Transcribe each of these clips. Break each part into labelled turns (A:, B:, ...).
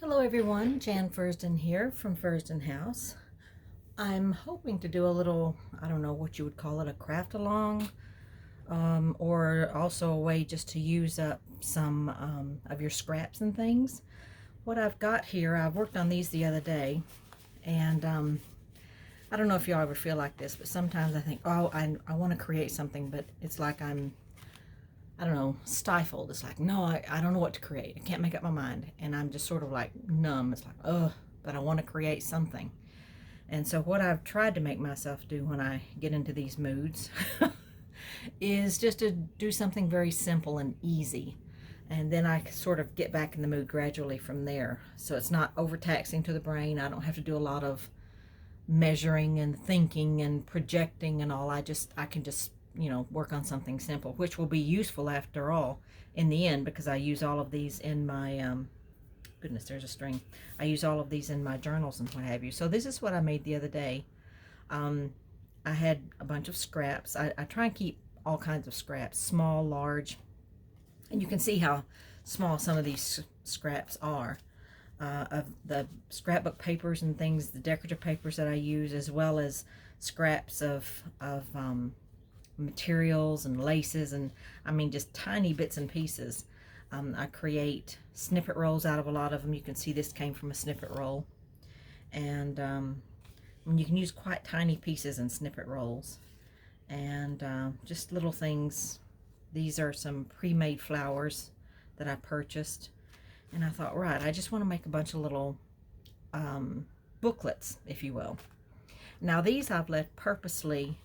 A: Hello everyone, Jan Fursden here from Fursden House. I'm hoping to do a little, I don't know what you would call it, a craft along, or also a way just to use up some of your scraps and things. What I've got here, I've worked on these the other day, and I don't know if y'all ever feel like this, but sometimes I think, oh, I want to create something, but it's like I don't know, stifled. It's like, no, I don't know what to create. I can't make up my mind. And I'm just sort of like numb. It's like, oh, but I want to create something. And so what I've tried to make myself do when I get into these moods is just to do something very simple and easy. And then I sort of get back in the mood gradually from there. So it's not overtaxing to the brain. I don't have to do a lot of measuring and thinking and projecting and all. I can just work on something simple, which will be useful after all in the end, because I use all of these in my goodness, there's a string. I use all of these in my journals and what have you. So this is what I made the other day. I had a bunch of scraps. I try and keep all kinds of scraps, small, large, and you can see how small some of these scraps are, of the scrapbook papers and things, the decorative papers that I use, as well as scraps of materials and laces, and I mean just tiny bits and pieces. I create snippet rolls out of a lot of them. You can see this came from a snippet roll, and you can use quite tiny pieces in snippet rolls, and just little things. These are some pre-made flowers that I purchased, and I thought, right, I just want to make a bunch of little booklets, if you will. Now these I've left purposely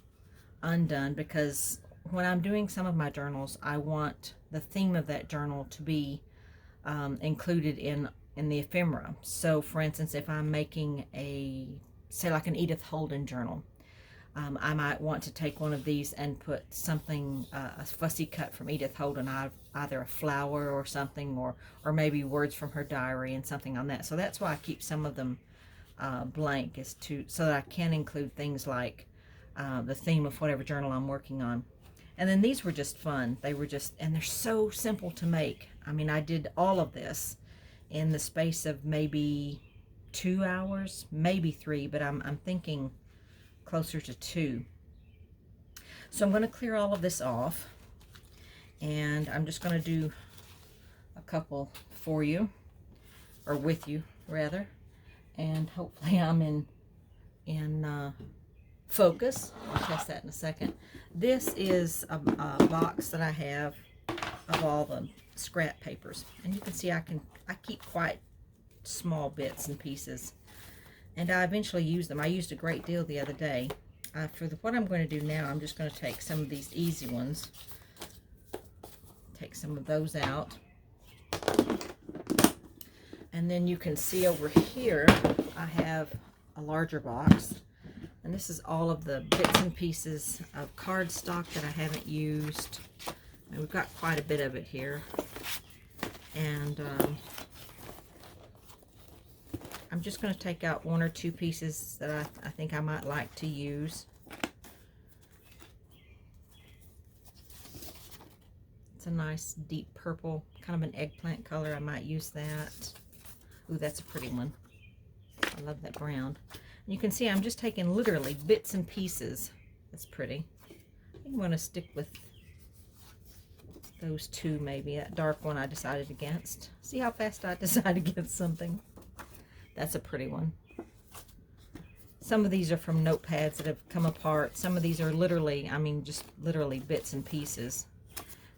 A: undone because when I'm doing some of my journals, I want the theme of that journal to be included in the ephemera. So for instance, if I'm making say like an Edith Holden journal, I might want to take one of these and put something, a fussy cut from Edith Holden, either a flower or something, or maybe words from her diary and something on that. So that's why I keep some of them blank, so that I can include things like the theme of whatever journal I'm working on. And then these were just fun. And they're so simple to make. I mean, I did all of this in the space of maybe 2 hours, maybe 3, but I'm thinking closer to 2. So I'm going to clear all of this off, and I'm just going to do a couple for you, or with you rather, and hopefully I'm in focus. I'll test that in a second. This is a box that I have of all the scrap papers, and you can see I keep quite small bits and pieces, and I eventually use them. I used a great deal the other day. What I'm going to do now, I'm just going to take some of these easy ones, take some of those out, and then you can see over here I have a larger box. And this is all of the bits and pieces of cardstock that I haven't used. And we've got quite a bit of it here. And I'm just going to take out 1 or 2 pieces that I think I might like to use. It's a nice deep purple, kind of an eggplant color. I might use that. Ooh, that's a pretty one. I love that brown. You can see I'm just taking literally bits and pieces. That's pretty. I think I'm going to stick with those 2 maybe. That dark one I decided against. See how fast I decide against something? That's a pretty one. Some of these are from notepads that have come apart. Some of these are literally, I mean, just literally bits and pieces.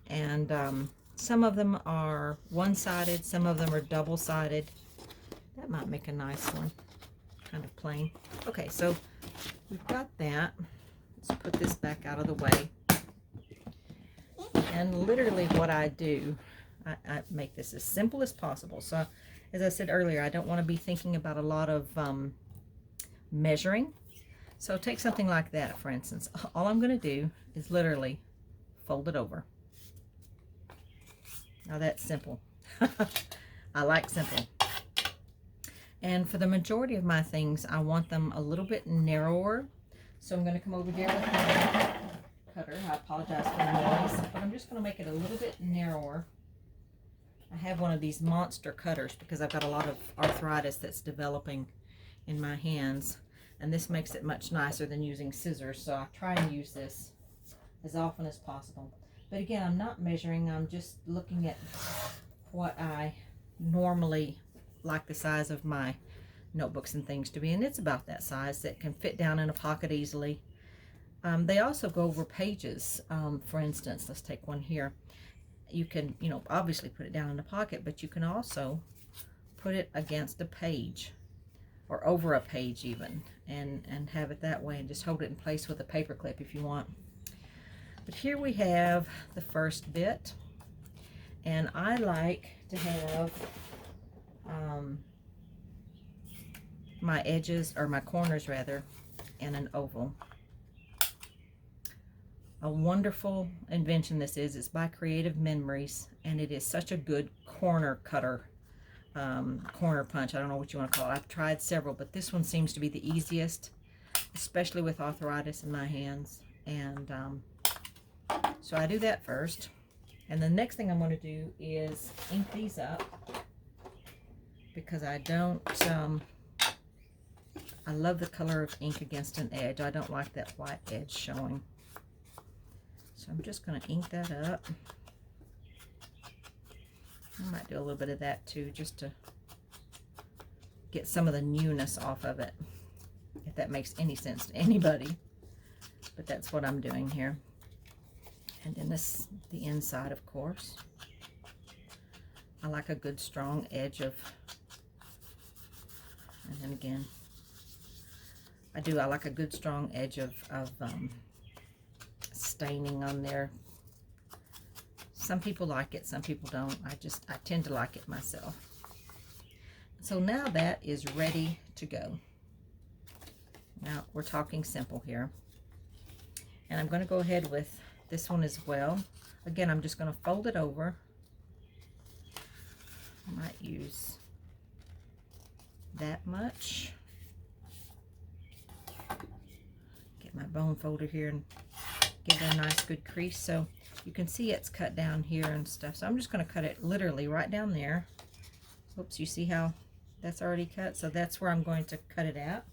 A: And some of them are one-sided. Some of them are double-sided. That might make a nice one. Kind of plain. Okay, so we've got that. Let's put this back out of the way. And literally what I do, I make this as simple as possible. So as I said earlier, I don't want to be thinking about a lot of measuring. So take something like that, for instance. All I'm going to do is literally fold it over. Now that's simple. I like simple. And for the majority of my things, I want them a little bit narrower. So I'm going to come over here with my cutter. I apologize for the noise, but I'm just going to make it a little bit narrower I have one of these monster cutters because I've got a lot of arthritis that's developing in my hands, and this makes it much nicer than using scissors, so I try and use this as often as possible. But again, I'm not measuring, I'm just looking at what I normally like the size of my notebooks and things to be, and it's about that size that can fit down in a pocket easily. They also go over pages. For instance, let's take one here. You can, you know, obviously put it down in the pocket, but you can also put it against a page or over a page even, and have it that way, and just hold it in place with a paper clip if you want. But here we have the first bit, and I like to have my edges, or my corners rather, in an oval. A wonderful invention this is. It's by Creative Memories, and it is such a good corner cutter, corner punch. I don't know what you want to call it. I've tried several, but this one seems to be the easiest, especially with arthritis in my hands. And so I do that first. And the next thing I'm going to do is ink these up, because I don't, I love the color of ink against an edge. I don't like that white edge showing. So I'm just going to ink that up. I might do a little bit of that too, just to get some of the newness off of it, if that makes any sense to anybody. But that's what I'm doing here. And then this, the inside, of course. I like a good strong edge of, and then again, I like a good strong edge of staining on there. Some people like it, some people don't. I tend to like it myself. So now that is ready to go. Now we're talking simple here. And I'm going to go ahead with this one as well. Again, I'm just going to fold it over. I might use that much. Get my bone folder here and give it a nice good crease. So you can see it's cut down here and stuff. So I'm just going to cut it literally right down there. Oops, you see how that's already cut? So that's where I'm going to cut it at.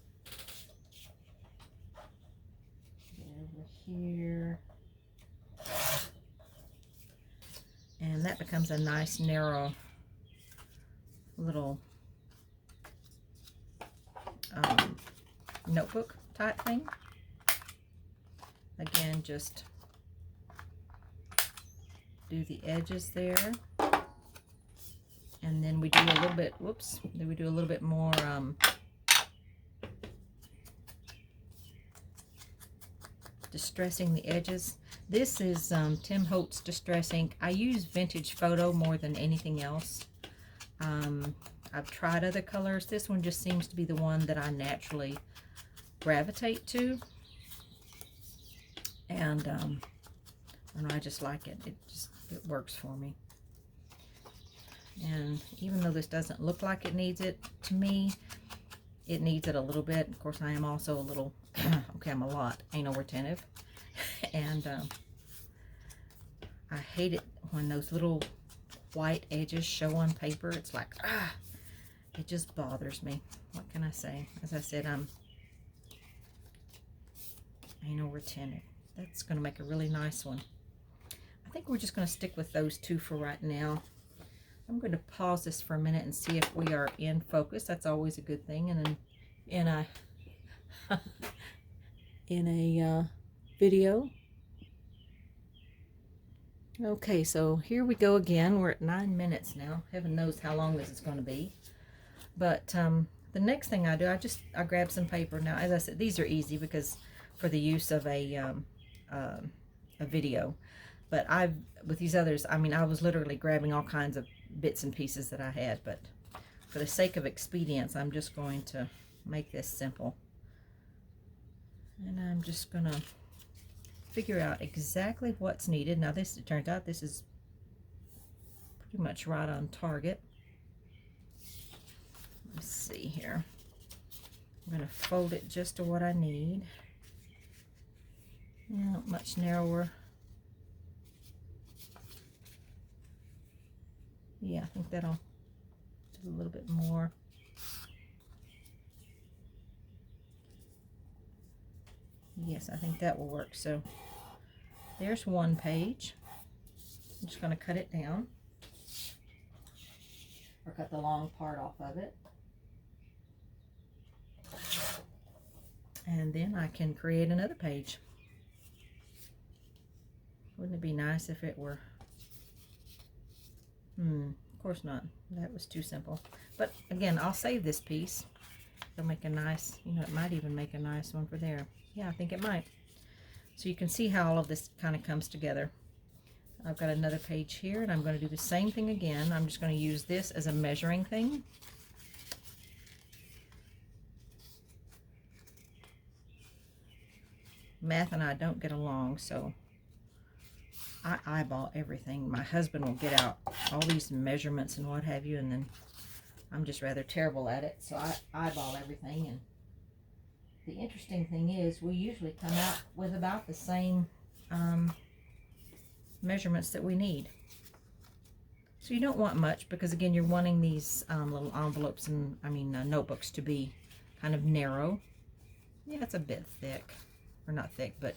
A: Over here. And that becomes a nice narrow little notebook type thing. Again, just do the edges there, and then we do a little bit, whoops, then we do a little bit more distressing the edges. This is Tim Holtz Distress Ink. I use Vintage Photo more than anything else. I've tried other colors. This one just seems to be the one that I naturally gravitate to. And I don't know, I just like it. It works for me. And even though this doesn't look like it needs it, to me, it needs it a little bit. Of course, I am also a little, okay, I'm a lot anal retentive. And I hate it when those little white edges show on paper. It's like, it just bothers me. What can I say? As I said, I'm anal retentive. That's going to make a really nice one. I think we're just going to stick with those two for right now. I'm going to pause this for a minute and see if we are in focus. That's always a good thing in a video. Okay, so here we go again. We're at 9 minutes now. Heaven knows how long this is going to be. But the next thing I do, I grab some paper. Now, as I said, these are easy because for the use of a video. But with these others, I mean, I was literally grabbing all kinds of bits and pieces that I had. But for the sake of expedience, I'm just going to make this simple. And I'm just going to figure out exactly what's needed. Now, it turns out this is pretty much right on target. Let's see here. I'm going to fold it just to what I need. Not much narrower. Yeah, I think that'll do a little bit more. Yes, I think that will work. So there's one page. I'm just going to cut it down, or cut the long part off of it. And then I can create another page. Wouldn't it be nice if it were? Of course not. That was too simple. But again, I'll save this piece. It'll make a nice, you know, it might even make a nice one for there. Yeah, I think it might. So you can see how all of this kind of comes together. I've got another page here, and I'm going to do the same thing again. I'm just going to use this as a measuring thing. Math and I don't get along, so I eyeball everything. My husband will get out all these measurements and what have you, and then I'm just rather terrible at it, so I eyeball everything. And the interesting thing is we usually come out with about the same measurements that we need. So you don't want much, because again, you're wanting these little envelopes and notebooks to be kind of narrow. Yeah, it's a bit thick, or not thick, but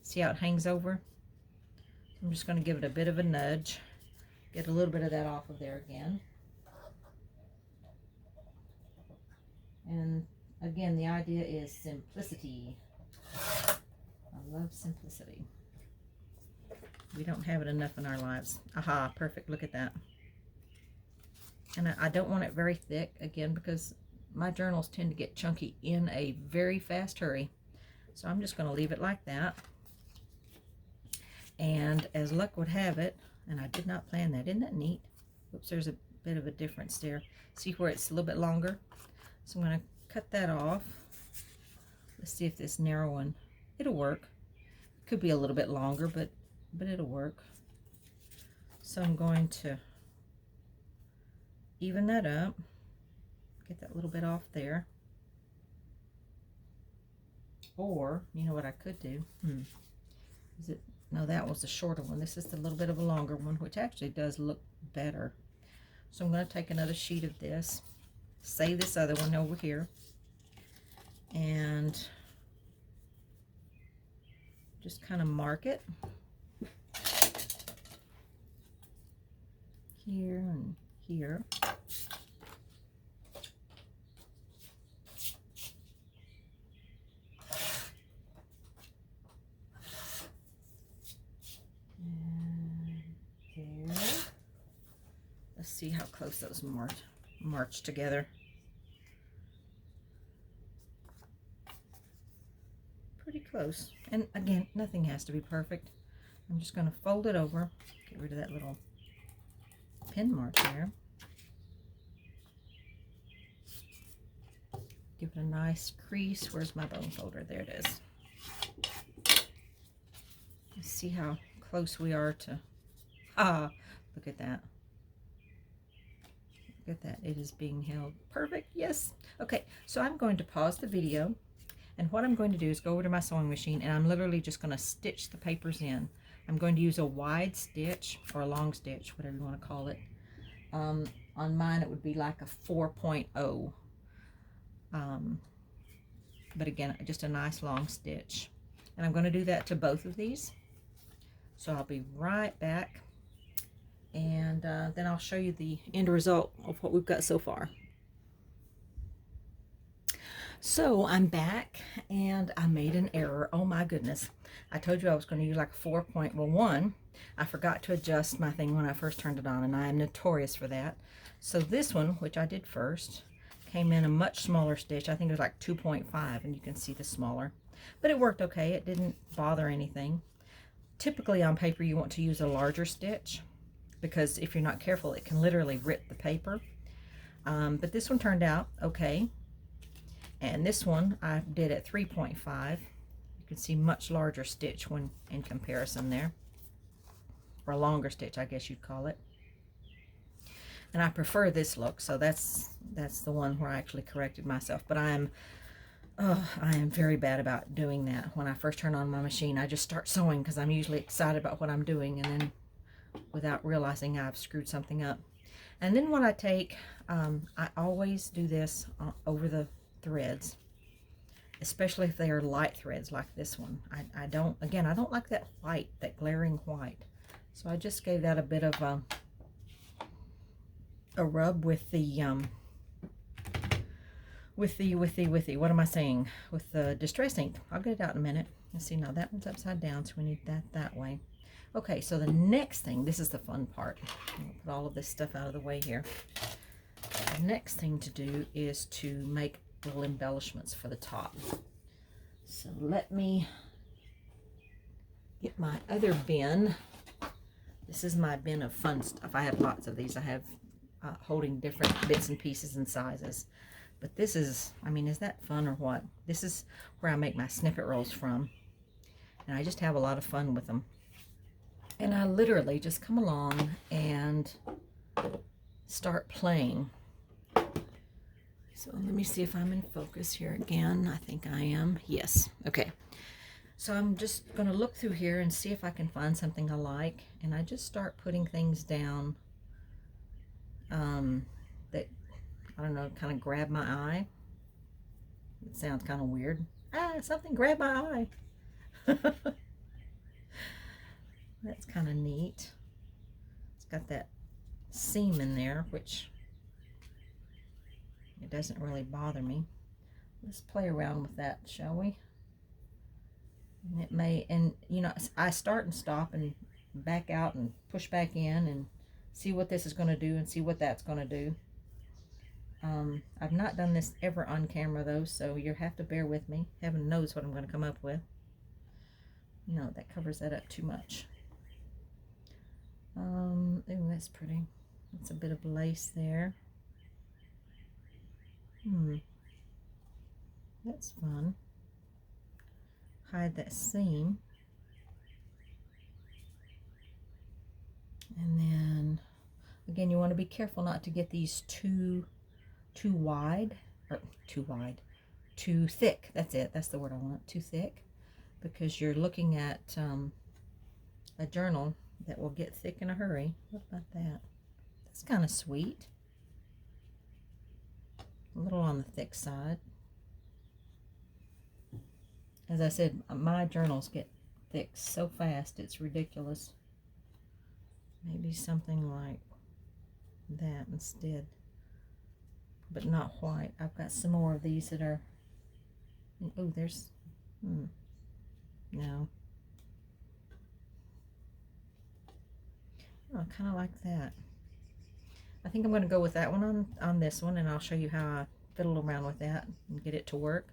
A: see how it hangs over? I'm just going to give it a bit of a nudge, get a little bit of that off of there again. And again, the idea is simplicity. I love simplicity. We don't have it enough in our lives. Aha, perfect, look at that. And I don't want it very thick, again, because my journals tend to get chunky in a very fast hurry. So I'm just going to leave it like that. And as luck would have it, and I did not plan that, isn't that neat? Oops, there's a bit of a difference there. See where it's a little bit longer? So I'm going to cut that off. Let's see if this narrow one, it'll work. Could be a little bit longer, but it'll work. So I'm going to even that up, get that little bit off there. Or, you know what I could do? Is it? No, that was the shorter one. This is the little bit of a longer one, which actually does look better. So I'm going to take another sheet of this, save this other one over here, and just kind of mark it here and here. Let's see how close those march together. Pretty close. And again, nothing has to be perfect. I'm just going to fold it over, get rid of that little pin mark there. Give it a nice crease. Where's my bone folder? There it is. Let's see how close we are to... look at that. Look at that. It is being held. Perfect. Yes. Okay, so I'm going to pause the video, and what I'm going to do is go over to my sewing machine, and I'm literally just going to stitch the papers in. I'm going to use a wide stitch, or a long stitch, whatever you want to call it. On mine it would be like a 4.0. But again, just a nice long stitch. And I'm going to do that to both of these. So I'll be right back. And then I'll show you the end result of what we've got so far. So I'm back, and I made an error. Oh my goodness. I told you I was going to use like a 4.1. I forgot to adjust my thing when I first turned it on, and I am notorious for that. So this one, which I did first, came in a much smaller stitch. I think it was like 2.5, and you can see the smaller. But it worked okay. It didn't bother anything. Typically on paper you want to use a larger stitch, because if you're not careful it can literally rip the paper. But this one turned out okay. And this one I did at 3.5. You can see much larger stitch when in comparison there. Or a longer stitch, I guess you'd call it. And I prefer this look, so that's the one where I actually corrected myself. But I am very bad about doing that. When I first turn on my machine, I just start sewing because I'm usually excited about what I'm doing, and then without realizing I've screwed something up. And then what I take, I always do this over the threads, especially if they are light threads like this one. I don't like that white, that glaring white. So I just gave that a bit of a rub with the what am I saying? With the Distress ink. I'll get it out in a minute. Let's see, now that one's upside down, so we need that way. Okay, so the next thing, this is the fun part. I'll put all of this stuff out of the way here. The next thing to do is to make little embellishments for the top. So let me get my other bin. This is my bin of fun stuff. I have lots of these. I have holding different bits and pieces and sizes. But this is, I mean, is that fun or what? This is where I make my snippet rolls from. And I just have a lot of fun with them. And I literally just come along and start playing. So let me see if I'm in focus here again. I think I am. Yes. Okay. So I'm just going to look through here and see if I can find something I like. And I just start putting things down that, I don't know, kind of grab my eye. It sounds kind of weird. Something grabbed my eye. That's kind of neat. It's got that seam in there, which it doesn't really bother me. Let's play around with that, shall we? And it may, and you know, I start and stop and back out and push back in and see what this is going to do and see what that's going to do. I've not done this ever on camera though, so you'll have to bear with me. Heaven knows what I'm going to come up with. No, that covers that up too much. Ooh, that's pretty. That's a bit of lace there. That's fun. Hide that seam. And then, again, you want to be careful not to get these too wide, or too thick. That's it. That's the word I want. Too thick, because you're looking at a journal that will get thick in a hurry. What about that? That's kind of sweet. A little on the thick side. As I said, my journals get thick so fast, it's ridiculous. Maybe something like that instead, but not white. I've got some more of these that are, oh, there's, no. Oh, kind of like that. I think I'm going to go with that one on this one, and I'll show you how I fiddle around with that and get it to work.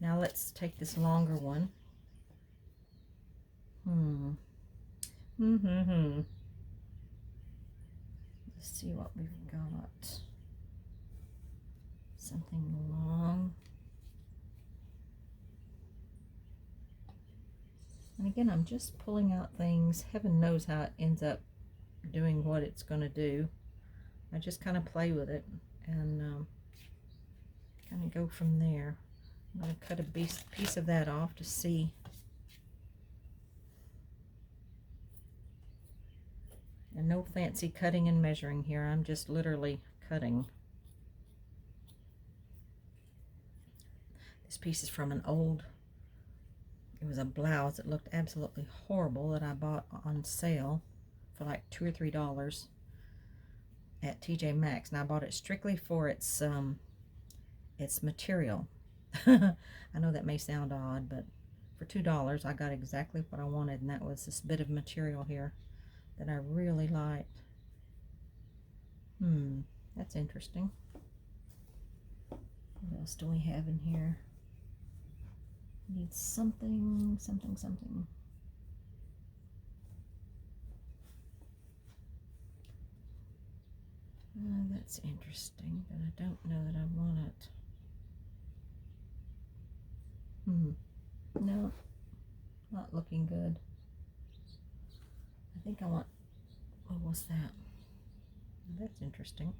A: Now let's take this longer one. Let's see what we've got. Something long. And again, I'm just pulling out things. Heaven knows how it ends up doing what it's going to do. I just kind of play with it and kind of go from there. I'm going to cut a piece of that off to see. And no fancy cutting and measuring here. I'm just literally cutting. This piece is from an old, it was a blouse that looked absolutely horrible that I bought on sale for like $2 or $3 at TJ Maxx. And I bought it strictly for its material. I know that may sound odd, but for $2 I got exactly what I wanted, and that was this bit of material here that I really liked. That's interesting. What else do we have in here? Need something. That's interesting, but I don't know that I want it. No, not looking good. I think I want, what was that? That's interesting.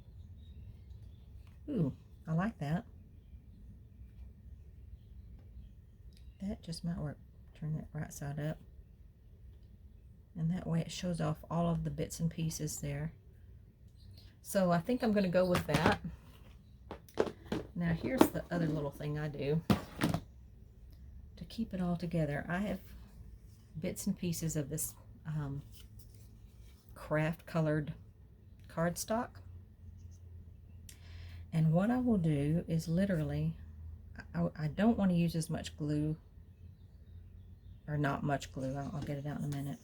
A: Ooh, I like that. That just might work. Turn that right side up. And that way it shows off all of the bits and pieces there. So I think I'm going to go with that. Now here's the other little thing I do to keep it all together. I have bits and pieces of this craft colored cardstock. And what I will do is literally, I don't want to use as much glue, or not much glue. I'll get it out in a minute.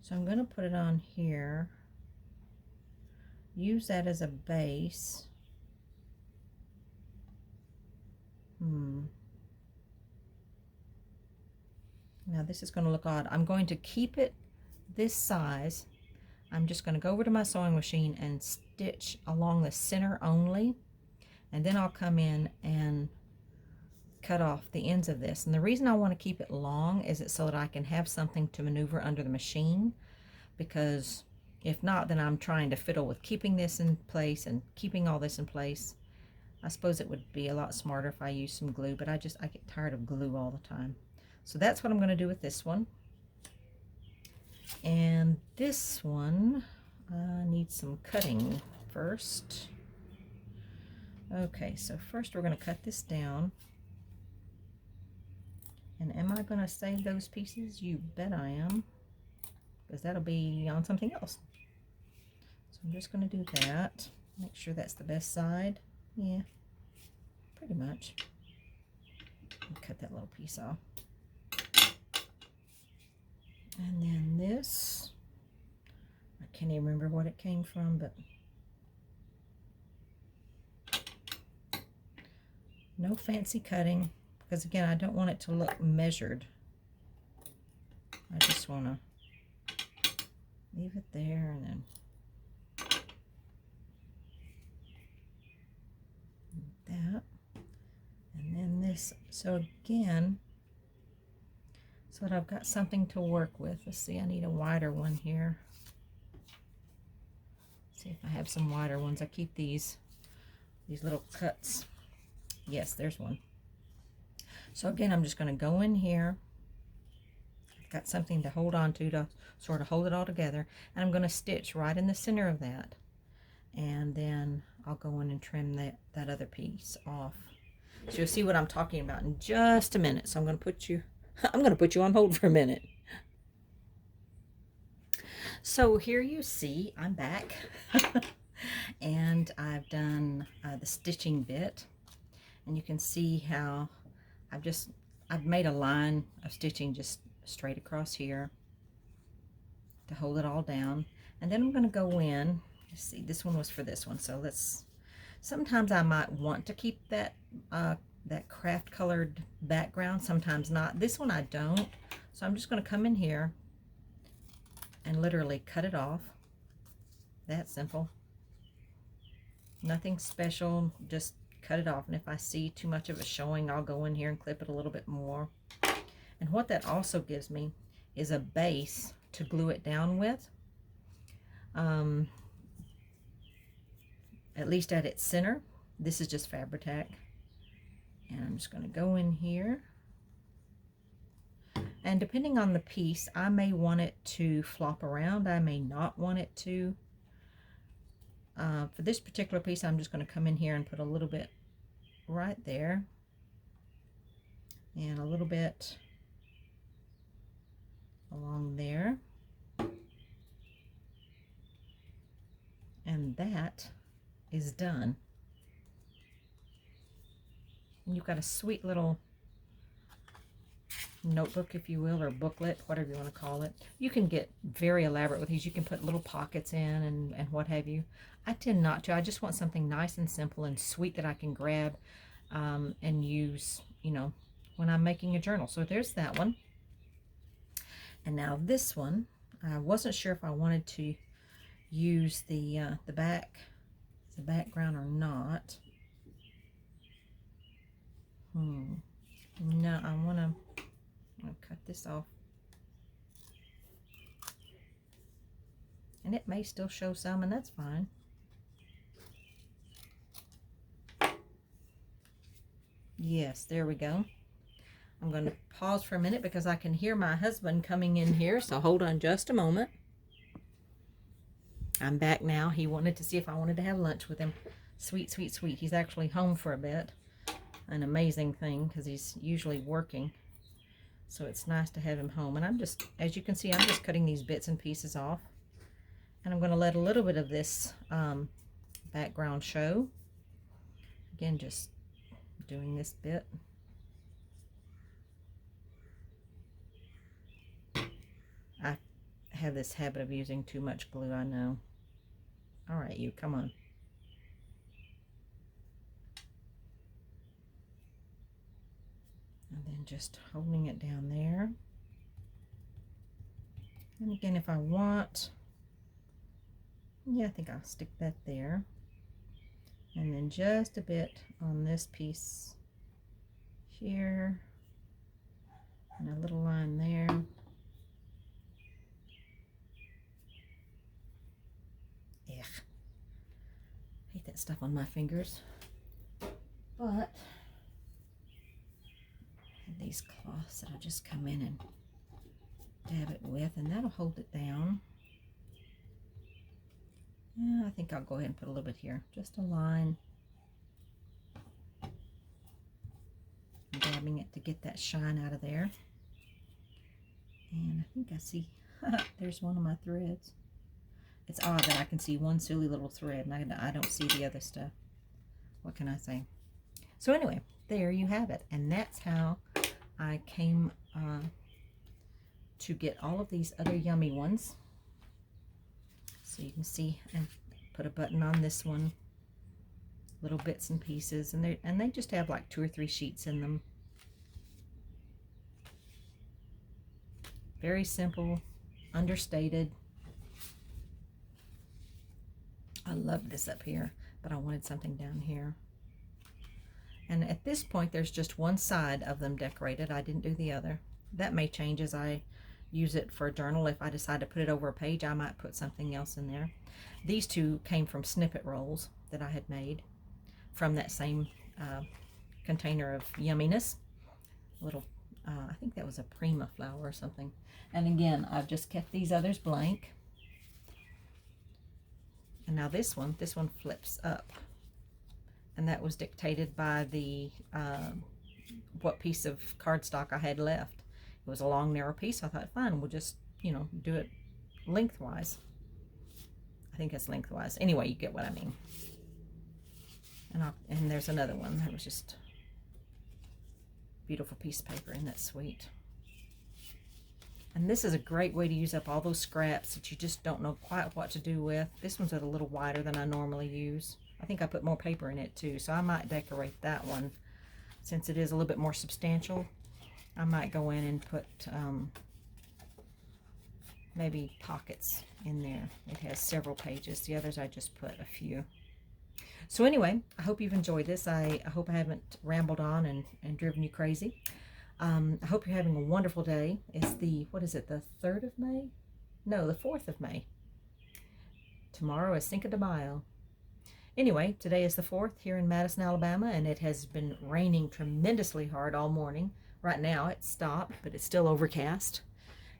A: So I'm going to put it on here, use that as a base. Now this is going to look odd. I'm going to keep it this size. I'm just going to go over to my sewing machine and stitch along the center only, and then I'll come in and cut off the ends of this. And the reason I want to keep it long is so that I can have something to maneuver under the machine, because if not, then I'm trying to fiddle with keeping this in place and keeping all this in place. I suppose it would be a lot smarter if I use some glue, but I get tired of glue all the time. So that's what I'm going to do with this one. And this one needs some cutting first. Okay, so first we're going to cut this down. And am I going to save those pieces? You bet I am, because that'll be on something else. So I'm just going to do that. Make sure that's the best side. Yeah, pretty much. Cut that little piece off. And then this, I can't even remember what it came from, but no fancy cutting, because again, I don't want it to look measured. I just want to leave it there, and then that, and then this. So again, so that I've got something to work with. Let's see, I need a wider one here. Let's see if I have some wider ones. I keep these little cuts. Yes, there's one. So again, I'm just going to go in here. I've got something to hold on to sort of hold it all together. And I'm going to stitch right in the center of that. And then I'll go in and trim that other piece off. So you'll see what I'm talking about in just a minute. So I'm going to put you on hold for a minute. So here you see I'm back. And I've done the stitching bit. And you can see how I've made a line of stitching just straight across here to hold it all down. And then I'm going to go in. Let's see, this one was for this one. So sometimes I might want to keep that craft colored background, sometimes not. This one I don't. So I'm just going to come in here and literally cut it off. That simple. Nothing special, just cut it off. And if I see too much of it showing, I'll go in here and clip it a little bit more. And what that also gives me is a base to glue it down with, at least at its center. This is just Fabri-Tac, and I'm just going to go in here, and depending on the piece, I may want it to flop around, I may not want it to. For this particular piece, I'm just going to come in here and put a little bit right there, and a little bit along there, and that is done. And you've got a sweet little notebook, if you will, or booklet, whatever you want to call it. You can get very elaborate with these. You can put little pockets in and what have you. I tend not to. I just want something nice and simple and sweet that I can grab and use, you know, when I'm making a journal. So there's that one. And now this one, I wasn't sure if I wanted to use the background or not. No, I want to cut this off. And it may still show some, and that's fine. Yes, there we go. I'm going to pause for a minute because I can hear my husband coming in here, so hold on just a moment. I'm back now. He wanted to see if I wanted to have lunch with him. Sweet, sweet, sweet. He's actually home for a bit. An amazing thing because he's usually working. So it's nice to have him home. And I'm just, as you can see, I'm just cutting these bits and pieces off. And I'm going to let a little bit of this background show. Again, just doing this bit. I have this habit of using too much glue, I know. All right, you, come on. And then just holding it down there. And again, if I want, yeah, I think I'll stick that there. And then just a bit on this piece here. And a little line there. Ugh. Hate that stuff on my fingers. But these cloths that I'll just come in and dab it with, and that'll hold it down. Yeah, I think I'll go ahead and put a little bit here, just a line. I'm dabbing it to get that shine out of there. And I think I see, there's one of my threads. It's odd that I can see one silly little thread and I don't see the other stuff. What can I say? So anyway, there you have it. And that's how I came to get all of these other yummy ones. So you can see, and put a button on this one, little bits and pieces, and they just have like 2 or 3 sheets in them. Very simple, understated. I love this up here, but I wanted something down here. And at this point, there's just one side of them decorated. I didn't do the other. That may change as I use it for a journal. If I decide to put it over a page, I might put something else in there. These two came from snippet rolls that I had made from that same container of yumminess. Little, I think that was a Prima flower or something. And again, I've just kept these others blank. And now this one flips up. And that was dictated by the what piece of cardstock I had left. It was a long, narrow piece. I thought, fine, we'll just, you know, do it lengthwise. I think it's lengthwise. Anyway, you get what I mean. And there's another one that was just beautiful piece of paper. Isn't that sweet? And this is a great way to use up all those scraps that you just don't know quite what to do with. This one's a little wider than I normally use. I think I put more paper in it too, so I might decorate that one. Since it is a little bit more substantial, I might go in and put maybe pockets in there. It has several pages. The others I just put a few. So anyway, I hope you've enjoyed this. I hope I haven't rambled on and driven you crazy. I hope you're having a wonderful day. It's the, what is it, the 3rd of May? No, the 4th of May. Tomorrow is Cinco de Mayo. Anyway, today is the 4th here in Madison, Alabama, and it has been raining tremendously hard all morning. Right now it's stopped, but it's still overcast.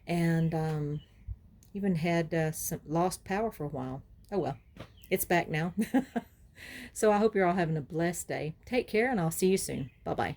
A: And even had some lost power for a while. Oh well, it's back now. So I hope you're all having a blessed day. Take care, and I'll see you soon. Bye-bye.